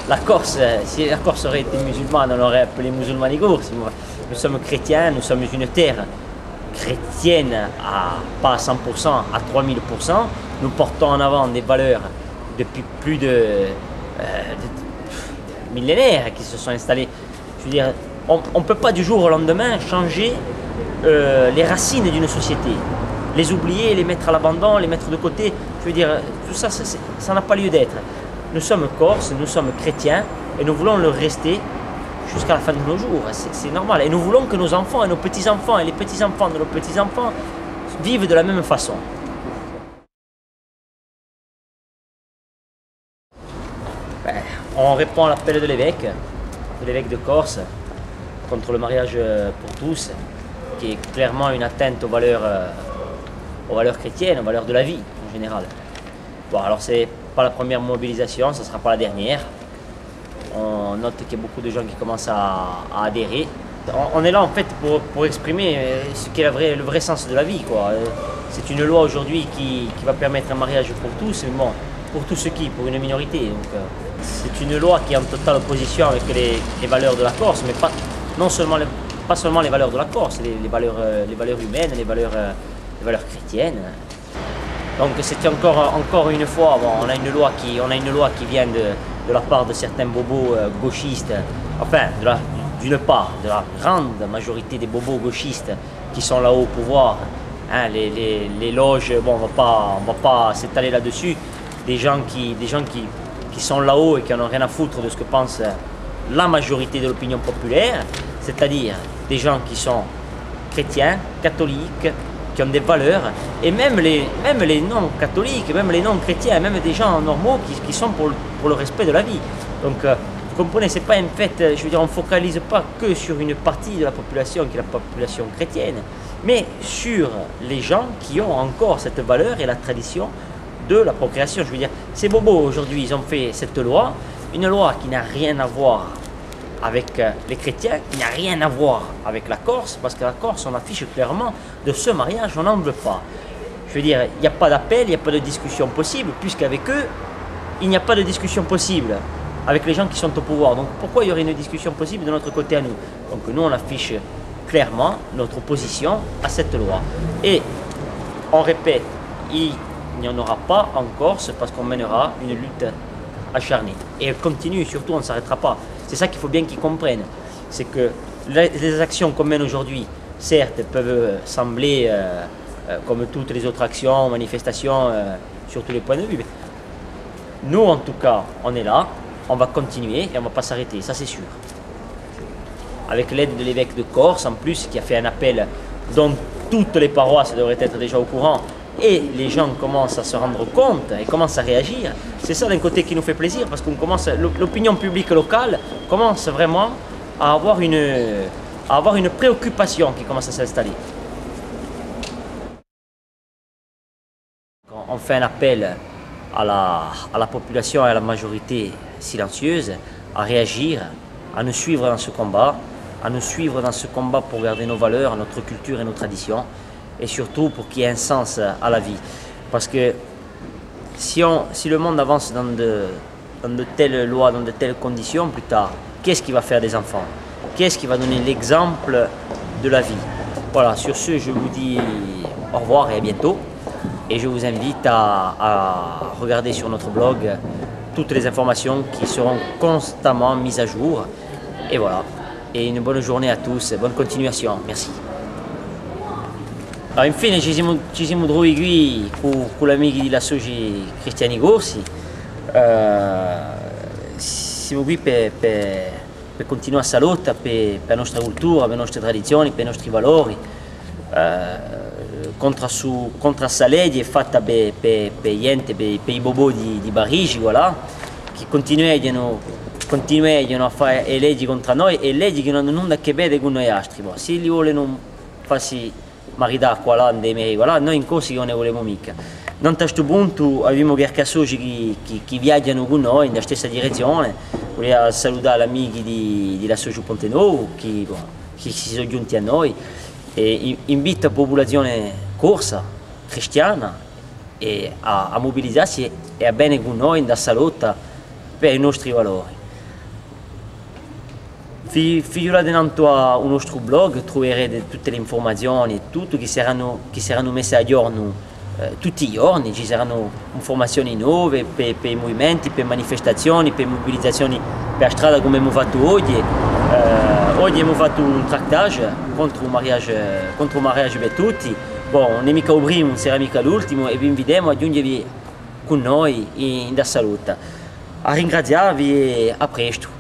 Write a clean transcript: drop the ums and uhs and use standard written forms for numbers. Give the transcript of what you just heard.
La Corse, si la Corse aurait été musulmane, on l'aurait appelée musulmanigours. Nous sommes chrétiens, nous sommes une terre chrétienne, pas à 100%, à 3000%. Nous portons en avant des valeurs depuis plus de millénaires qui se sont installées. Je veux dire, on ne peut pas du jour au lendemain changer les racines d'une société, les oublier, les mettre à l'abandon, les mettre de côté. Je veux dire, tout ça, ça n'a pas lieu d'être. Nous sommes Corses, nous sommes chrétiens et nous voulons le rester jusqu'à la fin de nos jours. C'est normal. Et nous voulons que nos enfants et nos petits-enfants et les petits-enfants de nos petits-enfants vivent de la même façon. On répond à l'appel de l'évêque de Corse, contre le mariage pour tous, qui est clairement une atteinte aux valeurs chrétiennes, aux valeurs de la vie en général. Bon, alors c'est pas la première mobilisation, ce ne sera pas la dernière. On note qu'il y a beaucoup de gens qui commencent à adhérer. On est là en fait pour exprimer ce qu'est le vrai sens de la vie, quoi. C'est une loi aujourd'hui qui va permettre un mariage pour tous, mais bon, pour tous ceux qui, pour une minorité. Donc, c'est une loi qui est en totale opposition avec les valeurs de la Corse, mais pas seulement les valeurs de la Corse, les valeurs humaines, les valeurs chrétiennes. Donc c'est encore une fois, bon, on a une loi qui vient de la part de certains bobos gauchistes, enfin d'une part de la grande majorité des bobos gauchistes qui sont là-haut au pouvoir, hein, les loges, bon, on va pas s'étaler là-dessus, des gens qui sont là-haut et qui n'en ont rien à foutre de ce que pense la majorité de l'opinion populaire, c'est-à-dire des gens qui sont chrétiens, catholiques, qui ont des valeurs, et même les non-catholiques, même les non-chrétiens, même des gens normaux qui sont pour le respect de la vie. Donc, vous comprenez, c'est pas un fait, je veux dire, on ne focalise pas que sur une partie de la population qui est la population chrétienne, mais sur les gens qui ont encore cette valeur et la tradition de la procréation. Je veux dire, ces bobos aujourd'hui, ils ont fait cette loi, une loi qui n'a rien à voir avec les chrétiens, qui n'a rien à voir avec la Corse, parce que la Corse, on affiche clairement de ce mariage, on n'en veut pas. Je veux dire, il n'y a pas d'appel, il n'y a pas de discussion possible, puisqu'avec eux, il n'y a pas de discussion possible avec les gens qui sont au pouvoir. Donc pourquoi il y aurait une discussion possible de notre côté à nous? Donc nous, on affiche clairement notre opposition à cette loi. Et on répète, il n'y en aura pas en Corse, parce qu'on mènera une lutte acharnée. Et elle continue, surtout on ne s'arrêtera pas. C'est ça qu'il faut bien qu'ils comprennent. C'est que les actions qu'on mène aujourd'hui, certes, peuvent sembler, comme toutes les autres actions, manifestations, sur tous les points de vue. Mais nous, en tout cas, on est là, on va continuer et on ne va pas s'arrêter, ça c'est sûr. Avec l'aide de l'évêque de Corse, en plus, qui a fait un appel dont toutes les paroisses devraient être déjà au courant, et les gens commencent à se rendre compte et commencent à réagir. C'est ça d'un côté qui nous fait plaisir, parce qu'on commence, l'opinion publique locale commence vraiment à avoir une préoccupation qui commence à s'installer. On fait un appel à la population et à la majorité silencieuse à réagir, à nous suivre dans ce combat, pour garder nos valeurs, notre culture et nos traditions, et surtout pour qu'il y ait un sens à la vie. Parce que si le monde avance dans de telles lois, dans de telles conditions, plus tard, qu'est-ce qui va faire des enfants? Qu'est-ce qui va donner l'exemple de la vie? Voilà, sur ce, je vous dis au revoir et à bientôt. Et je vous invite à regarder sur notre blog toutes les informations qui seront constamment mises à jour. Et voilà. Et une bonne journée à tous, bonne continuation. Merci. Allora, infine ci siamo trovati qui con gli amici della Soci Cristiani Corsi. Siamo qui per continuare questa lotta per la nostra cultura, per le nostre tradizioni, per i nostri valori, contro questa legge fatta per i bobò di Parigi, voilà, che continuano a fare le leggi contro noi e leggi che non hanno nulla a che vedere con noi altri. Se li vogliono farsi maritare qua là, noi in Corsi non ne volevamo mica. Non a questo punto abbiamo qualche soci che viaggiano con noi nella stessa direzione. Voglio salutare gli amici della Socio Ponte Nuovo che si sono giunti a noi e invito la popolazione corsa, cristiana, a mobilizzarsi e bene con noi in salute per i nostri valori. Figurate a un nostro blog, troverete tutte le informazioni e tutto che saranno messe a giorno tutti i giorni, ci saranno informazioni nuove per i movimenti, per manifestazioni, per mobilizzazioni per strada come abbiamo fatto oggi. Oggi abbiamo fatto un tractage contro il mariage per tutti. Bon, non è mica il primo, non sarà mica l'ultimo e vi invitiamo a aggiungervi con noi in salute. A ringraziarvi e a presto.